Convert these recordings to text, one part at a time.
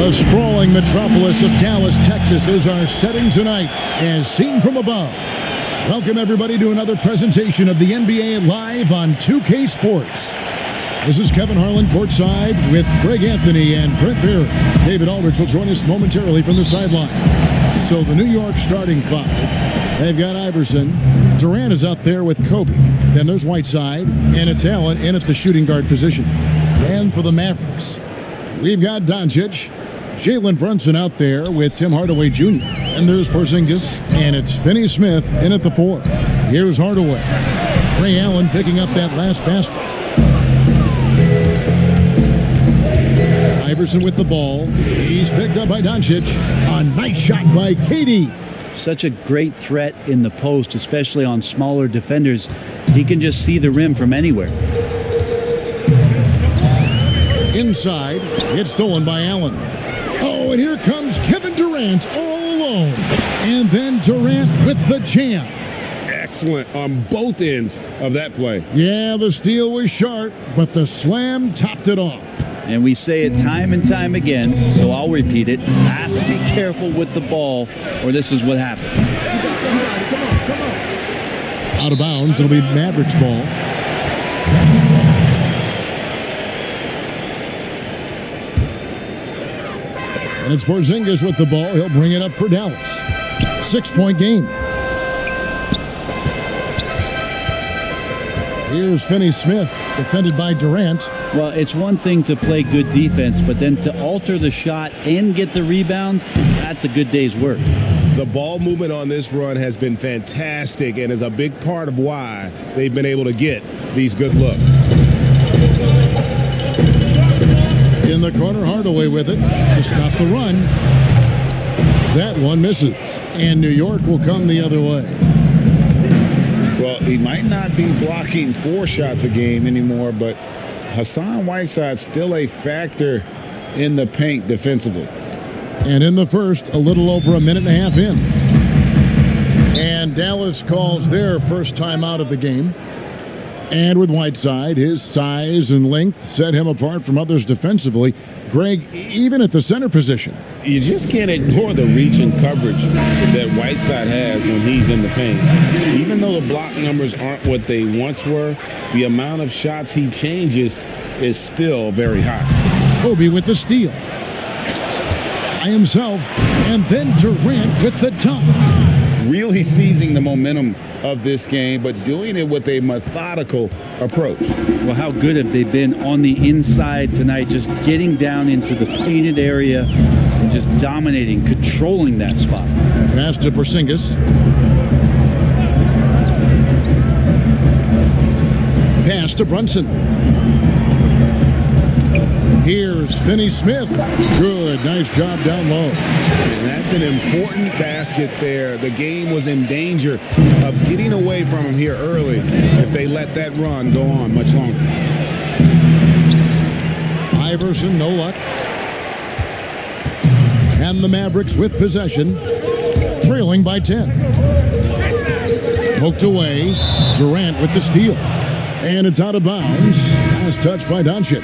The sprawling metropolis of Dallas, Texas is our setting tonight as seen from above. Welcome everybody to another presentation of the NBA live on 2K Sports. This is Kevin Harlan courtside with Greg Anthony and Brent Beard. David Aldridge will join us momentarily from the sideline. So the New York starting five. They've got Iverson. Durant is out there with Kobe. Then there's Whiteside and it's Allen in at the shooting guard position. And for the Mavericks, we've got Doncic. Jalen Brunson out there with Tim Hardaway Jr. And there's Porzingis, and it's Finney Smith in at the 4. Here's Hardaway. Ray Allen picking up that last basket. Iverson with the ball. He's picked up by Doncic. A nice shot by KD. Such a great threat in the post, especially on smaller defenders. He can just see the rim from anywhere. Inside, it's stolen by Allen. Oh, and here comes Kevin Durant all alone. And then Durant with the jam. Excellent on both ends of that play. Yeah, the steal was sharp, but the slam topped it off. And we say it time and time again, so I'll repeat it. Have to be careful with the ball, or this is what happens. Out of bounds, it'll be Mavericks ball. And it's Porzingis with the ball. He'll bring it up for Dallas. 6-point game. Here's Finney Smith, defended by Durant. Well, it's one thing to play good defense, but then to alter the shot and get the rebound, that's a good day's work. The ball movement on this run has been fantastic and is a big part of why they've been able to get these good looks. In the corner, Hardaway with it to stop the run. That one misses. And New York will come the other way. Well, he might not be blocking 4 shots a game anymore, but Hassan Whiteside's still a factor in the paint defensively. And in the first, a little over a minute and a half in. And Dallas calls their first time out of the game. And with Whiteside, his size and length set him apart from others defensively. Greg, even at the center position. You just can't ignore the reach and coverage that Whiteside has when he's in the paint. Even though the block numbers aren't what they once were, the amount of shots he changes is still very high. Kobe with the steal. By himself, and then Durant with the dunk. Really seizing the momentum of this game, but doing it with a methodical approach. Well, how good have they been on the inside tonight, just getting down into the painted area and just dominating, controlling that spot. Pass to Porzingis. Pass to Brunson. Here's Finney Smith. Good, nice job down low. And that's an important basket there. The game was in danger of getting away from him here early if they let that run go on much longer. Iverson, no luck. And the Mavericks with possession, trailing by 10. Poked away. Durant with the steal. And it's out of bounds. Last touch by Doncic.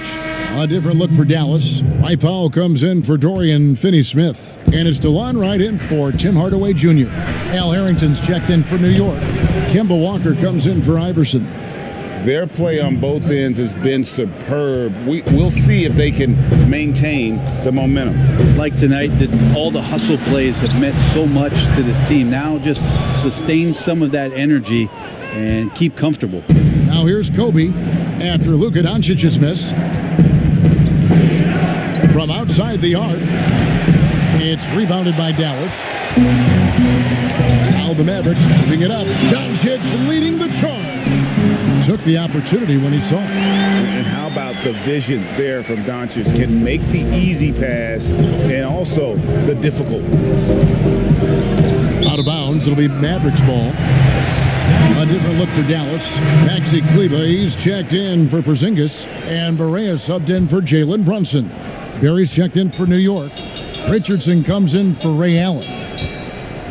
A different look for Dallas. Mike Powell comes in for Dorian Finney-Smith. And it's DeLon Wright in for Tim Hardaway Jr. Al Harrington's checked in for New York. Kemba Walker comes in for Iverson. Their play on both ends has been superb. We'll see if they can maintain the momentum. Like tonight, all the hustle plays have meant so much to this team. Now just sustain some of that energy and keep comfortable. Now here's Kobe after Luka Doncic's miss. From outside the arc, it's rebounded by Dallas. Now the Mavericks moving it up. Doncic leading the charge. Took the opportunity when he saw it. And how about the vision there from Doncic? Can make the easy pass and also the difficult. Out of bounds, it'll be Mavericks ball. A different look for Dallas. Maxi Kleber, he's checked in for Porzingis. And Barea subbed in for Jalen Brunson. Barry's checked in for New York. Richardson comes in for Ray Allen.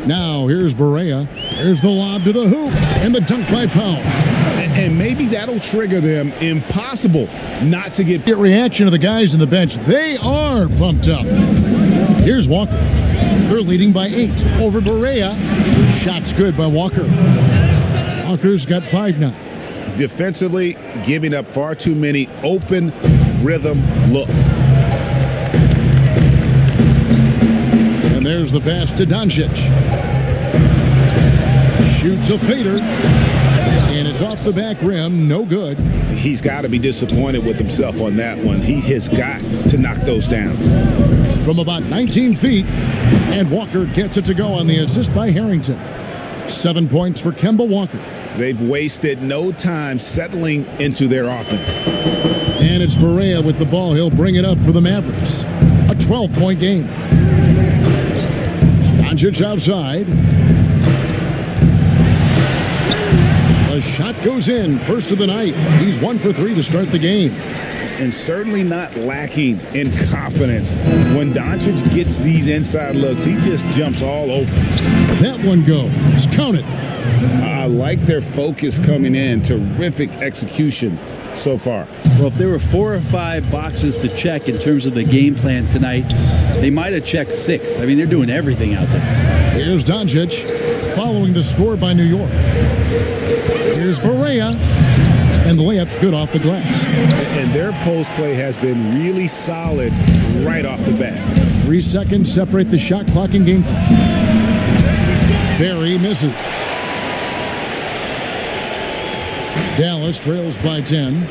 Now here's Barea. Here's the lob to the hoop. And the dunk by Powell. And maybe that'll trigger them. Impossible not to get Reaction of the guys in the bench. They are pumped up. Here's Walker. They're leading by 8 over Berea. Shot's good by Walker. Walker's got 5 now. Defensively, giving up far too many open rhythm looks. And there's the pass to Doncic. Shoots a fader. And it's off the back rim. No good. He's got to be disappointed with himself on that one. He has got to knock those down. From about 19 feet. And Walker gets it to go on the assist by Harrington. 7 points for Kemba Walker. They've wasted no time settling into their offense. And it's Berea with the ball. He'll bring it up for the Mavericks. A 12-point game. Doncic outside. The shot goes in. First of the night. He's 1 for 3 to start the game. And certainly not lacking in confidence. When Doncic gets these inside looks, he just jumps all over. That one goes. Count it. I like their focus coming in. Terrific execution so far. Well, if there were 4 or 5 boxes to check in terms of the game plan tonight, they might have checked 6. I mean, they're doing everything out there. Here's Doncic following the score by New York. Here's Berea. And the layup's good off the glass. And their post play has been really solid right off the bat. 3 seconds separate the shot clock and game clock. Barry misses. Dallas trails by 10.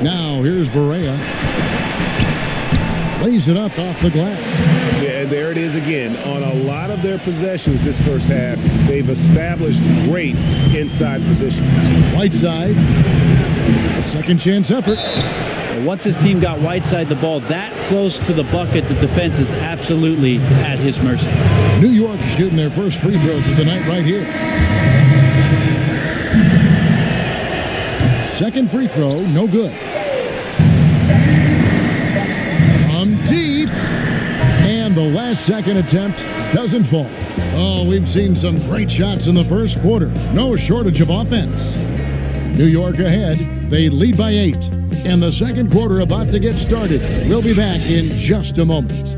Now here's Berea. Lays it up off the glass. Yeah, and there it is again. On a lot of their possessions this first half, they've established great inside position. Whiteside. A second chance effort. Once his team got Whiteside the ball that close to the bucket, the defense is absolutely at his mercy. New York shooting their first free throws of the night right here. Second free throw, no good. From deep. And the last second attempt doesn't fall. Oh, we've seen some great shots in the first quarter. No shortage of offense. New York ahead. They lead by 8. And the second quarter about to get started. We'll be back in just a moment.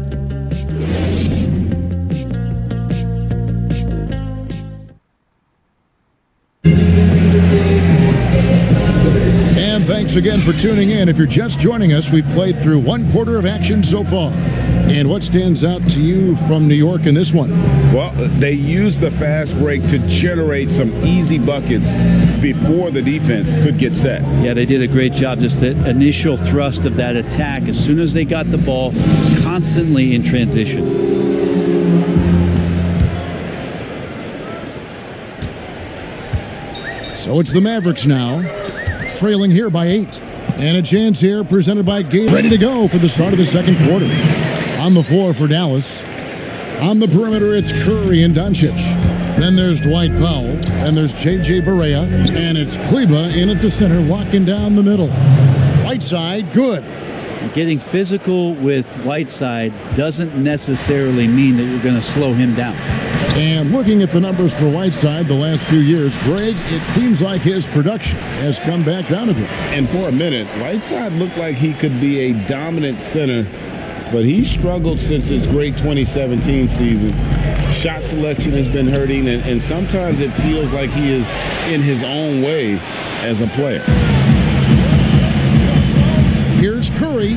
And thanks again for tuning in. If you're just joining us, we've played through 1 quarter of action so far. And what stands out to you from New York in this one? Well, they used the fast break to generate some easy buckets before the defense could get set. Yeah, they did a great job. Just the initial thrust of that attack, as soon as they got the ball, constantly in transition. So it's the Mavericks now, trailing here by 8. And a chance here presented by Gabe. Ready to go for the start of the second quarter. On the floor for Dallas. On the perimeter, it's Curry and Doncic. Then there's Dwight Powell. And there's J.J. Berea. And it's Kleba in at the center, locking down the middle. Whiteside, good. Getting physical with Whiteside doesn't necessarily mean that you're going to slow him down. And looking at the numbers for Whiteside the last few years, Greg, it seems like his production has come back down a bit. And for a minute, Whiteside looked like he could be a dominant center, but he struggled since his great 2017 season. Shot selection has been hurting, and sometimes it feels like he is in his own way as a player. Here's Curry.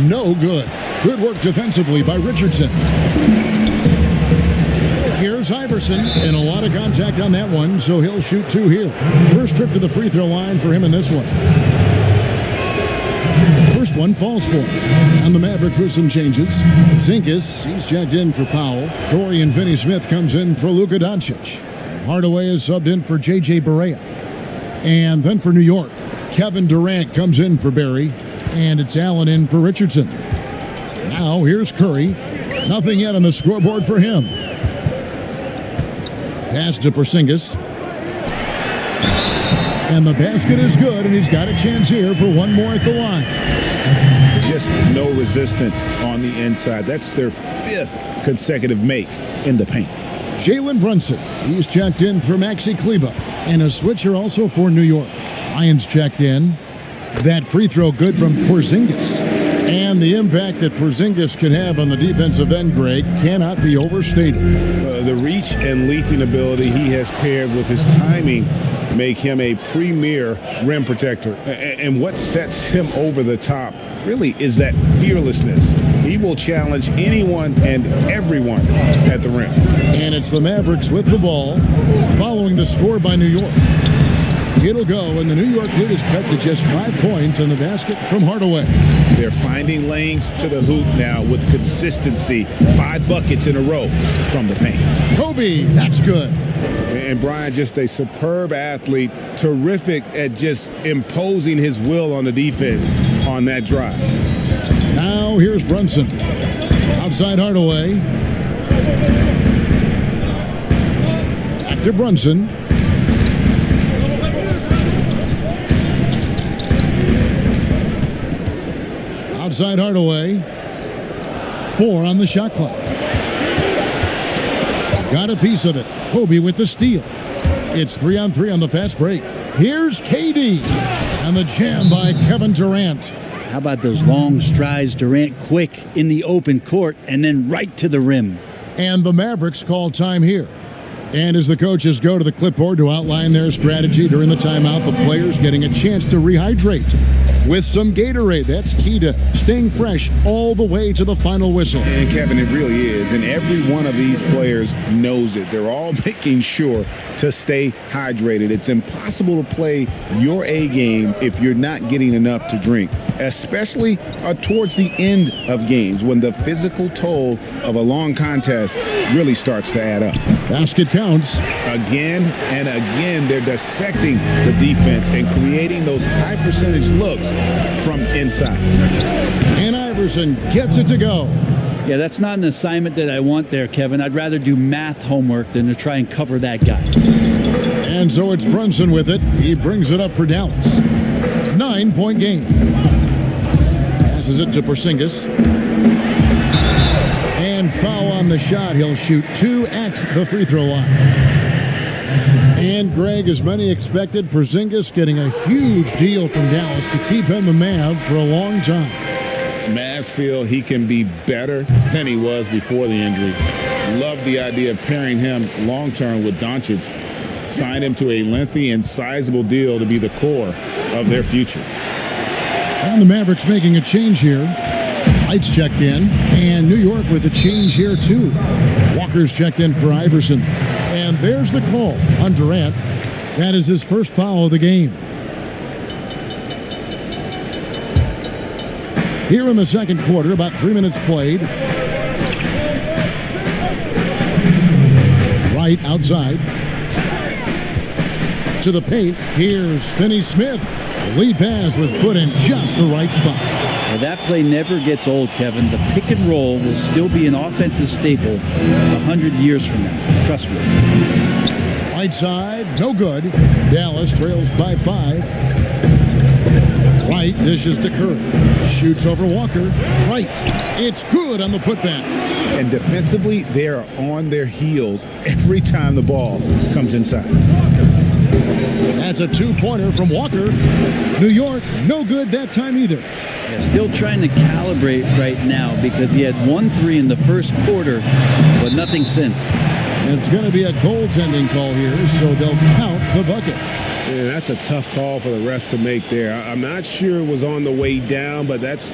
No good. Good work defensively by Richardson. Here's Iverson, and a lot of contact on that one, so he'll shoot 2 here. First trip to the free throw line for him in this one. First one falls for him. And the Mavericks with some changes. Zinkas, he's checked in for Powell. Dorian Finney-Smith comes in for Luka Doncic. Hardaway is subbed in for J.J. Berea. And then for New York, Kevin Durant comes in for Barry. And it's Allen in for Richardson. Now here's Curry. Nothing yet on the scoreboard for him. Pass to Porzingis. And the basket is good, and he's got a chance here for one more at the line. Just no resistance on the inside. That's their 5th consecutive make in the paint. Jalen Brunson, he's checked in for Maxi Kleba. And a switcher also for New York. Lyons checked in. That free throw good from Porzingis. And the impact that Porzingis can have on the defensive end, Greg, cannot be overstated. The reach and leaping ability he has paired with his timing make him a premier rim protector. And what sets him over the top really is that fearlessness. He will challenge anyone and everyone at the rim. And it's the Mavericks with the ball, following the score by New York. It'll go, and the New York lead is cut to just 5 points in the basket from Hardaway. They're finding lanes to the hoop now with consistency. 5 buckets in a row from the paint. Kobe, that's good. And Brian, just a superb athlete, terrific at just imposing his will on the defense on that drive. Now here's Brunson. Outside Hardaway. Back to Brunson. Outside Hardaway. 4 on the shot clock. Got a piece of it. Kobe with the steal. It's 3-on-3 on the fast break. Here's KD. And the jam by Kevin Durant. How about those long strides, Durant quick in the open court and then right to the rim. And the Mavericks call time here. And as the coaches go to the clipboard to outline their strategy during the timeout, the players getting a chance to rehydrate with some Gatorade. That's key to staying fresh all the way to the final whistle. And Kevin, it really is. And every one of these players knows it. They're all making sure to stay hydrated. It's impossible to play your A game if you're not getting enough to drink, especially towards the end of games when the physical toll of a long contest really starts to add up. Basket counts. Again and again, they're dissecting the defense and creating those high percentage looks from inside. And Iverson gets it to go. Yeah, that's not an assignment that I want there, Kevin. I'd rather do math homework than to try and cover that guy. And so it's Brunson with it. He brings it up for Dallas. 9-point game. Passes it to Porzingis. And foul on the shot. He'll shoot 2 at the free throw line. And Greg, as many expected, Porzingis getting a huge deal from Dallas to keep him a Mav for a long time. Mavs feel he can be better than he was before the injury. Love the idea of pairing him long-term with Doncic. Signed him to a lengthy and sizable deal to be the core of their future. And the Mavericks making a change here. Lights checked in, and New York with a change here too. Walker's checked in for Iverson. And there's the call on Durant. That is his first foul of the game. Here in the second quarter, about 3 minutes played. Right outside. To the paint. Here's Finney-Smith. The lead pass was put in just the right spot. Well, that play never gets old, Kevin. The pick and roll will still be an offensive staple 100 years from now. Trust me. Right side, no good. Dallas trails by 5. Right dishes to Curry. Shoots over Walker. Right. It's good on the putback. And defensively, they are on their heels every time the ball comes inside. That's a 2-pointer from Walker. New York, no good that time either. Yeah, still trying to calibrate right now because he had 1 3 in the first quarter, but nothing since. It's going to be a goaltending call here, so they'll count the bucket. Yeah, that's a tough call for the refs to make there. I'm not sure it was on the way down, but that's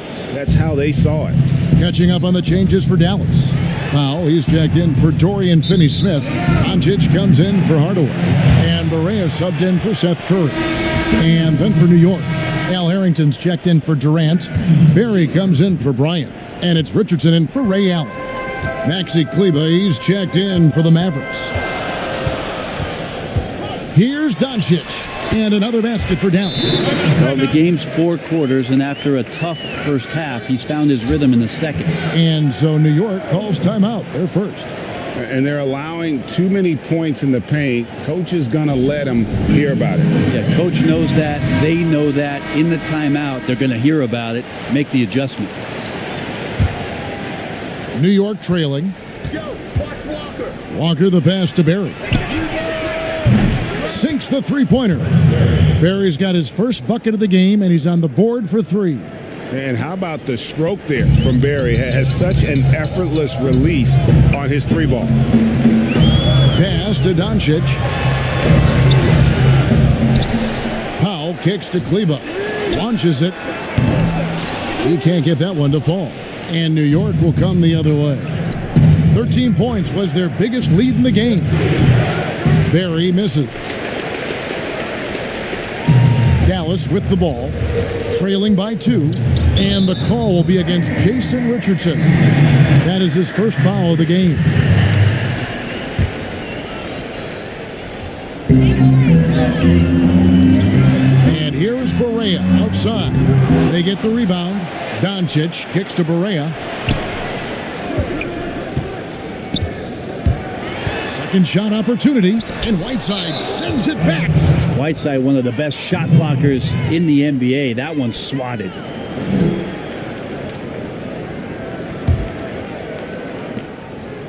how they saw it. Catching up on the changes for Dallas. Foul, he's checked in for Dorian Finney-Smith. Doncic comes in for Hardaway. And Barea subbed in for Seth Curry. And then for New York, Al Harrington's checked in for Durant. Barry comes in for Bryant. And it's Richardson in for Ray Allen. Maxi Kleber, he's checked in for the Mavericks. Here's Doncic. And another basket for Dallas. Well, the game's 4 quarters, and after a tough first half, he's found his rhythm in the second. And so New York calls timeout. They're first. And they're allowing too many points in the paint. Coach is going to let them hear about it. Yeah, coach knows that. They know that. In the timeout, they're going to hear about it, make the adjustment. New York trailing. Yo, watch Walker. Walker the pass to Barry. Sinks the three-pointer. Barry's got his first bucket of the game, and he's on the board for 3. And how about the stroke there from Barry? Has such an effortless release on his 3-ball. Pass to Doncic. Powell kicks to Kleba. Launches it. He can't get that one to fall. And New York will come the other way. 13 points was their biggest lead in the game. Barry misses. Dallas with the ball, trailing by 2, and the call will be against Jason Richardson. That is his first foul of the game. And here is Barea outside. They get the rebound. Doncic kicks to Barea. Second shot opportunity, and Whiteside sends it back. Whiteside, one of the best shot blockers in the NBA. That one swatted.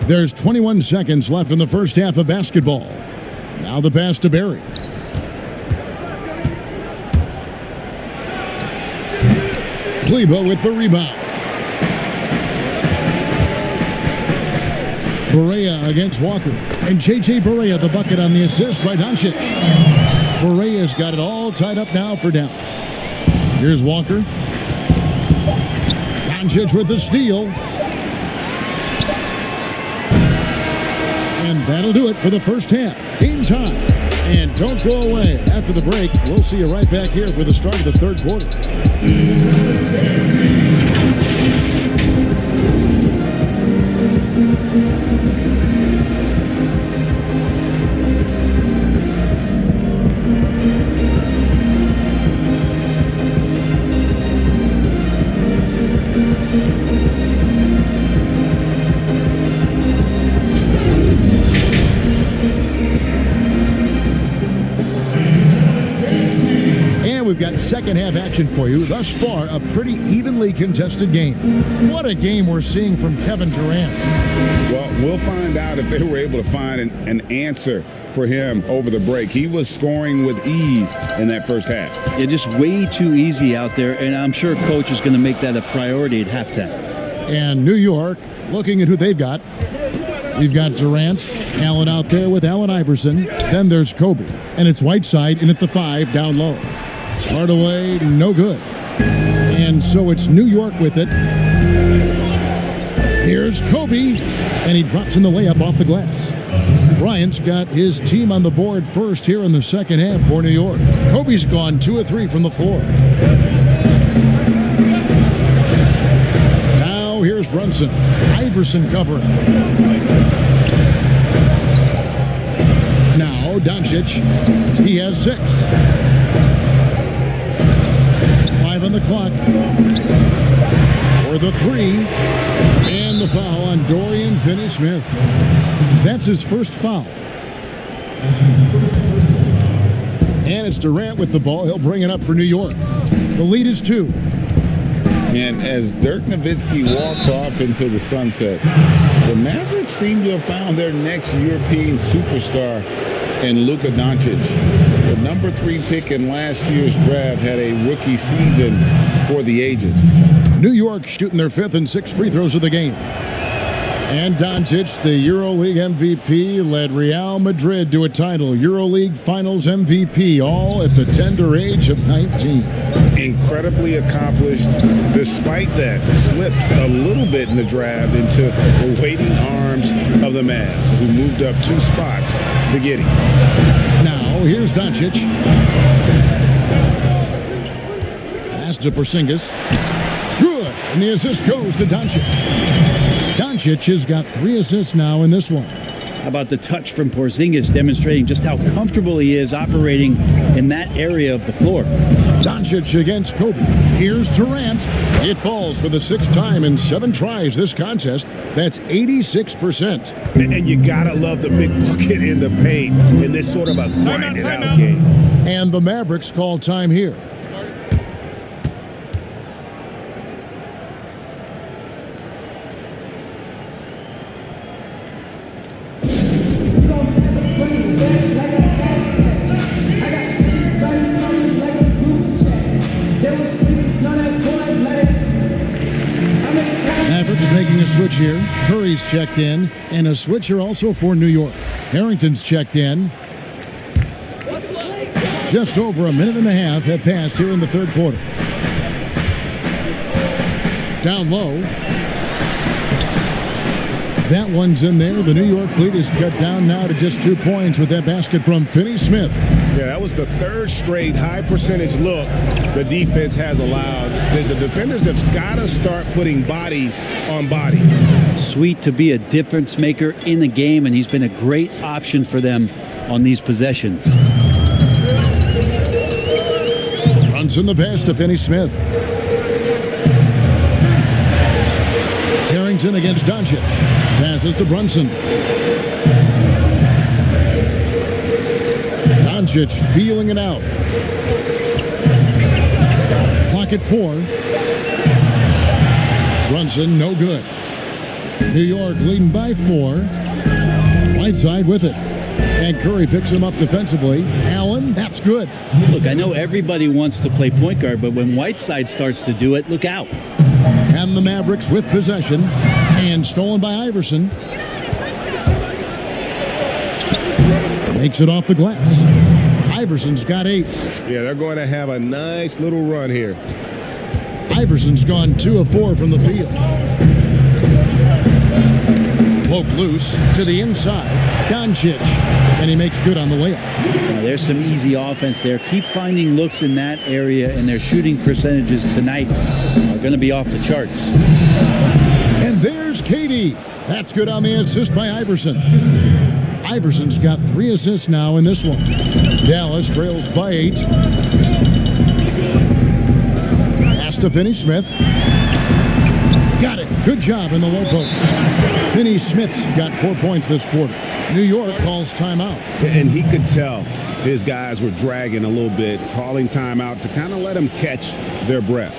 There's 21 seconds left in the first half of basketball. Now the pass to Barry. Kleba with the rebound. Barea against Walker. And J.J. Barea the bucket on the assist by Doncic. Barea's got it all tied up now for Dallas. Here's Walker. Doncic with the steal. And that'll do it for the first half. Game time. And don't go away. After the break, we'll see you right back here for the start of the third quarter. We've got second half action for you. Thus far, a pretty evenly contested game. What a game we're seeing from Kevin Durant. Well, we'll find out if they were able to find an answer for him over the break. He was scoring with ease in that first half. Yeah, just way too easy out there, and I'm sure coach is going to make that a priority at halftime. And New York, looking at who they've got. We've got Durant, Allen out there with Allen Iverson. Then there's Kobe. And it's Whiteside in at the 5 down low. Hardaway, no good. And so it's New York with it. Here's Kobe, and he drops in the layup off the glass. Bryant's got his team on the board first here in the second half for New York. Kobe's gone 2 of 3 from the floor. Now here's Brunson. Iverson covering. Now Doncic, he has 6. On the clock for the 3, and the foul on Dorian Finney-Smith. That's his first foul. And it's Durant with the ball. He'll bring it up for New York. The lead is 2. And as Dirk Nowitzki walks off into the sunset, the Mavericks seem to have found their next European superstar in Luka Doncic. The number 3 pick in last year's draft had a rookie season for the ages. New York shooting their 5th and 6th free throws of the game. And Doncic, the EuroLeague MVP, led Real Madrid to a title. EuroLeague Finals MVP, all at the tender age of 19. Incredibly accomplished. Despite that, slipped a little bit in the draft into the waiting arms of the Mavs, who moved up 2 spots to get him. Now, here's Doncic. Pass to Porzingis. Good. And the assist goes to Doncic. Doncic has got 3 assists now in this one. How about the touch from Porzingis, demonstrating just how comfortable he is operating in that area of the floor. Doncic against Kobe. Here's Durant. It falls for the 6th time in 7 tries this contest. That's 86%. And you gotta love the big bucket in the paint in this sort of a grinded out game. And the Mavericks call time here. here. Curry's checked in, and a switch here also for New York. Harrington's checked in. Just over a minute and a half have passed here in the third quarter. Down low. That one's in there. The New York lead is cut down now to just 2 points with that basket from Finney-Smith. Yeah, that was the third straight high percentage look the defense has allowed. The defenders have got to start putting bodies on bodies. Sweet to be a difference maker in the game, and he's been a great option for them on these possessions. Runs in the pass to Finney-Smith. Harrington against Doncic. Passes to Brunson. Doncic feeling it out. Clock at 4. Brunson, no good. New York leading by 4. Whiteside with it. And Curry picks him up defensively. Allen, that's good. Look, I know everybody wants to play point guard, but when Whiteside starts to do it, look out. And the Mavericks with possession. And stolen by Iverson. Makes it off the glass. Iverson's got 8. Yeah, they're going to have a nice little run here. Iverson's gone 2 of 4 from the field. Poke loose to the inside. Doncic. And he makes good on the layup. Now, there's some easy offense there. Keep finding looks in that area, and their shooting percentages tonight are going to be off the charts. And there's Katie. That's good on the assist by Iverson. Iverson's got 3 assists now in this one. Dallas trails by 8. Pass to Finney-Smith. Got it. Good job in the low post. Finney-Smith's got 4 points this quarter. New York calls timeout. And he could tell his guys were dragging a little bit, calling timeout to kind of let them catch their breath.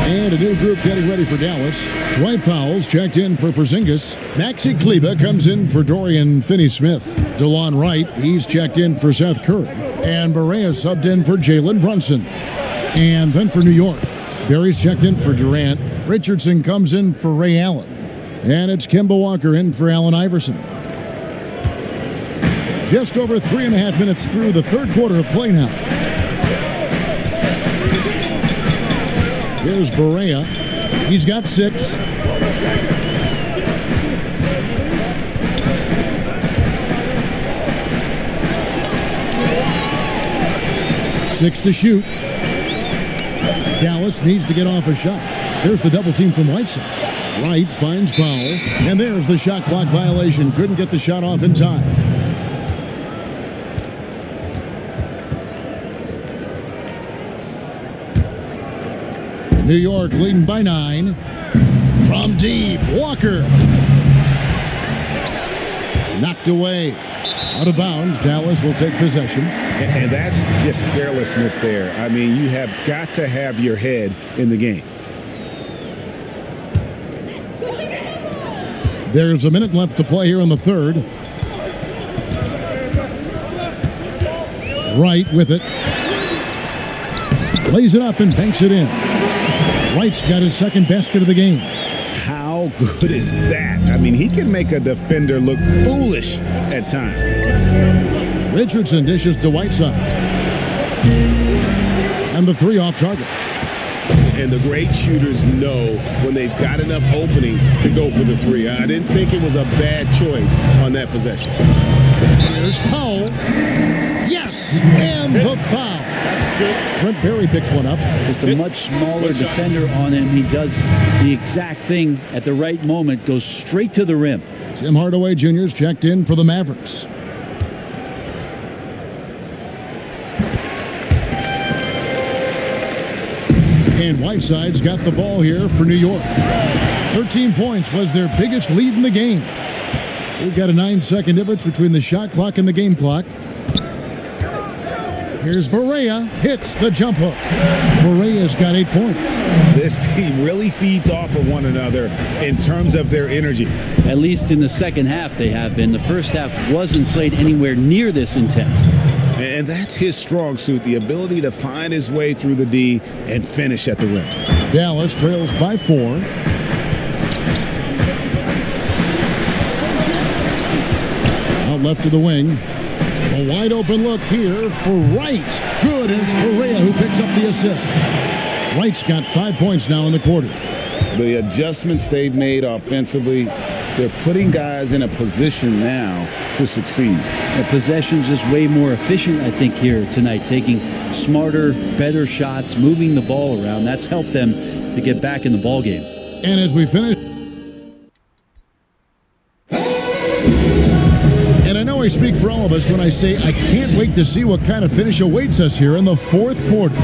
And a new group getting ready for Dallas. Dwight Powell's checked in for Porzingis. Maxi Kleber comes in for Dorian Finney-Smith. DeLon Wright, he's checked in for Seth Curry. And Barea subbed in for Jalen Brunson. And then for New York, Barry's checked in for Durant. Richardson comes in for Ray Allen. And it's Kemba Walker in for Allen Iverson. Just over 3.5 minutes through the third quarter of play now. Here's Barea. He's got 6. 6 to shoot. Dallas needs to get off a shot. There's the double team from Whiteside. Wright finds Powell. And there's the shot clock violation. Couldn't get the shot off in time. New York leading by 9. From deep, Walker. Knocked away. Out of bounds, Dallas will take possession. And that's just carelessness there. I mean, you have got to have your head in the game. There's a minute left to play here in the third. Wright with it. Lays it up and banks it in. Wright's got his second basket of the game. How good is that? I mean, he can make a defender look foolish at times. Richardson dishes to Whiteside. And the 3 off target. And the great shooters know when they've got enough opening to go for the 3. I didn't think it was a bad choice on that possession. Here's Powell. Yes! And the foul. Brent Berry picks one up. Just a much smaller defender on him. He does the exact thing at the right moment, goes straight to the rim. Tim Hardaway Jr.'s checked in for the Mavericks. And Whiteside's got the ball here for New York. 13 points was their biggest lead in the game. We've got a 9-second difference between the shot clock and the game clock. Here's Barea, hits the jump hook. Barea's got 8 points. This team really feeds off of one another in terms of their energy. At least in the second half they have been. The first half wasn't played anywhere near this intense. And that's his strong suit, the ability to find his way through the D and finish at the rim. Dallas trails by 4. Out left of the wing. A wide open look here for Wright. Good, and it's Perea who picks up the assist. Wright's got 5 points now in the quarter. The adjustments they've made offensively, they're putting guys in a position now to succeed. The possession's just way more efficient, I think, here tonight, taking smarter, better shots, moving the ball around. That's helped them to get back in the ball game. And as we finish, and I know I speak for all of us when I say I can't wait to see what kind of finish awaits us here in the fourth quarter.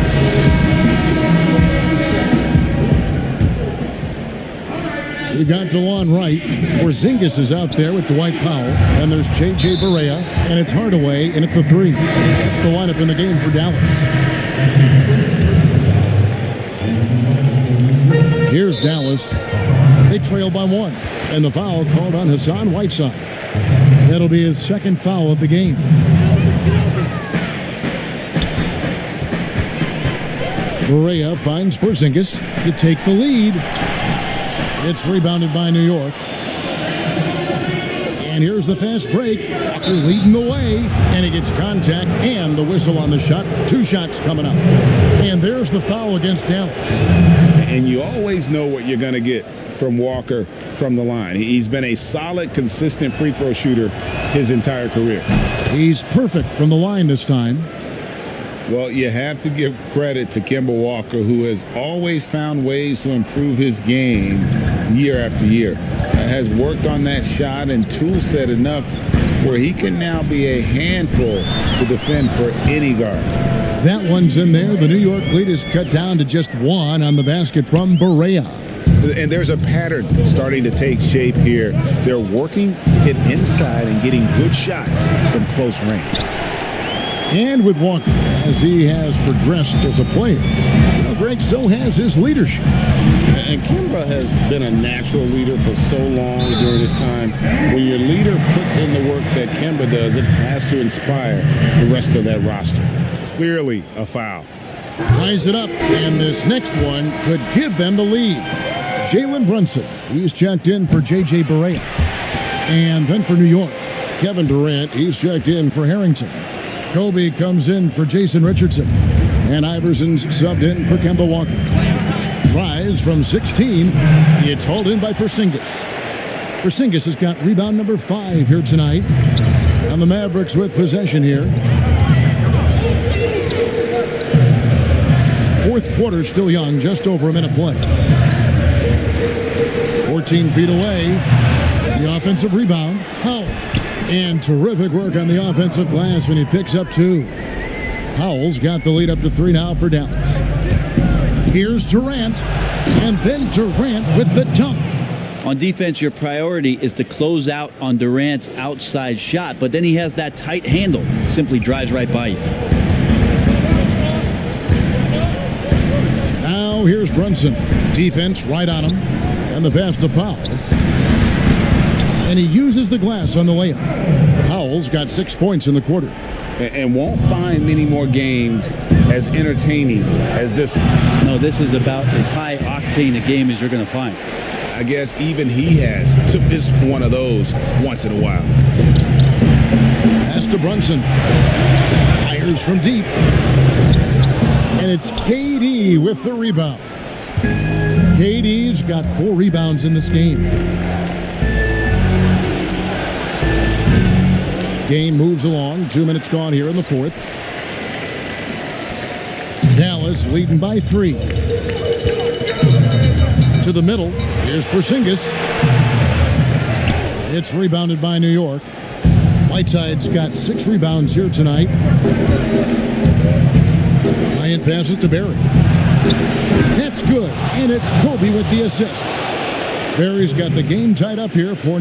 We got DeLon Wright. Porzingis is out there with Dwight Powell. And there's J.J. Barea. And it's Hardaway in at the 3. That's the lineup in the game for Dallas. Here's Dallas. They trail by 1. And the foul called on Hassan Whiteside. That'll be his second foul of the game. Barea finds Porzingis to take the lead. It's rebounded by New York. And here's the fast break. Walker leading the way. And he gets contact and the whistle on the shot. 2 shots coming up. And there's the foul against Dallas. And you always know what you're going to get from Walker from the line. He's been a solid, consistent free throw shooter his entire career. He's perfect from the line this time. Well, you have to give credit to Kemba Walker, who has always found ways to improve his game year after year. Has worked on that shot and tool set enough where he can now be a handful to defend for any guard. That one's in there. The New York lead is cut down to just 1 on the basket from Barea. And there's a pattern starting to take shape here. They're working it inside and getting good shots from close range. And with Walker, as he has progressed as a player, Greg, so has his leadership. And Kemba has been a natural leader for so long during this time. When your leader puts in the work that Kemba does, it has to inspire the rest of that roster. Clearly a foul. Ties it up, and this next one could give them the lead. Jalen Brunson, he's checked in for J.J. Barea. And then for New York, Kevin Durant, he's checked in for Harrington. Kobe comes in for Jason Richardson. And Iverson's subbed in for Kemba Walker. Tries from 16. It's hauled in by Porzingis. Porzingis has got rebound number 5 here tonight. And the Mavericks with possession here. Fourth quarter still young, just over a minute play. 14 feet away. The offensive rebound. Powell. And terrific work on the offensive glass when he picks up 2. Powell's got the lead up to 3 now for Dallas. Here's Durant. And then Durant with the dunk. On defense, your priority is to close out on Durant's outside shot, but then he has that tight handle. Simply drives right by you. Now here's Brunson. Defense right on him. And the pass to Powell. And he uses the glass on the layup. Powell's got 6 points in the quarter. And won't find many more games as entertaining as this one. No, this is about as high octane a game as you're going to find. I guess even he has to miss one of those once in a while. Pass to Brunson. Fires from deep. And it's KD with the rebound. KD's got 4 rebounds in this game. Game moves along. 2 minutes gone here in the fourth. Dallas leading by 3. To the middle. Here's Porzingis. It's rebounded by New York. Whiteside's got 6 rebounds here tonight. Bryant passes to Barry. That's good. And it's Kobe with the assist. Barry's got the game tied up here for